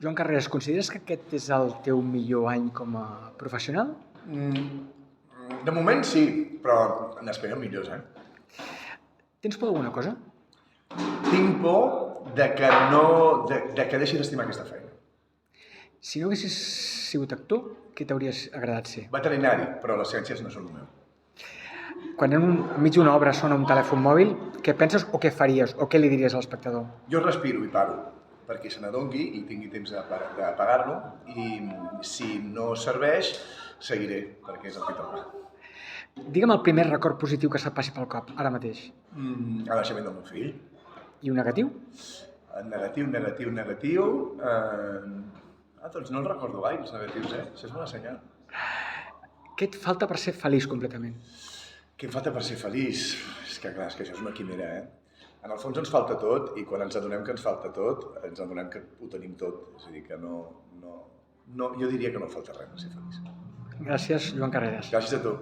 Joan Carreras, consideres que aquest és el teu millor any com a professional? De moment sí, però n'espero millors, Tens por d'alguna cosa? Tinc por de que deixi d'estimar aquesta feina. Si no haguessis sigut actor, què t'hauries agradat ser? Veterinari, però les ciències no són el meu. Quan enmig d'una obra sona un telèfon mòbil, què penses o què faries o què li diries a l'espectador? Jo respiro i paro, perquè se n'adongui i tingui temps d'apagar-lo, i si no serveix, seguiré, perquè és el que toca. Digue'm el primer record positiu que se't passi pel cop, ara mateix. El naixement del meu fill. I un negatiu? Negatiu... doncs no el recordo gaire, els negatius, Això és bona senyal. Què et falta per ser feliç completament? Què em falta per ser feliç? És que clar, és que això és una quimera, En el fons ens falta tot, i quan ens adonem que ens falta tot, ens adonem que ho tenim tot. És a dir, que no, jo diria que no falta res per ser feliç. Gràcies, Joan Carreras. Gràcies a tu.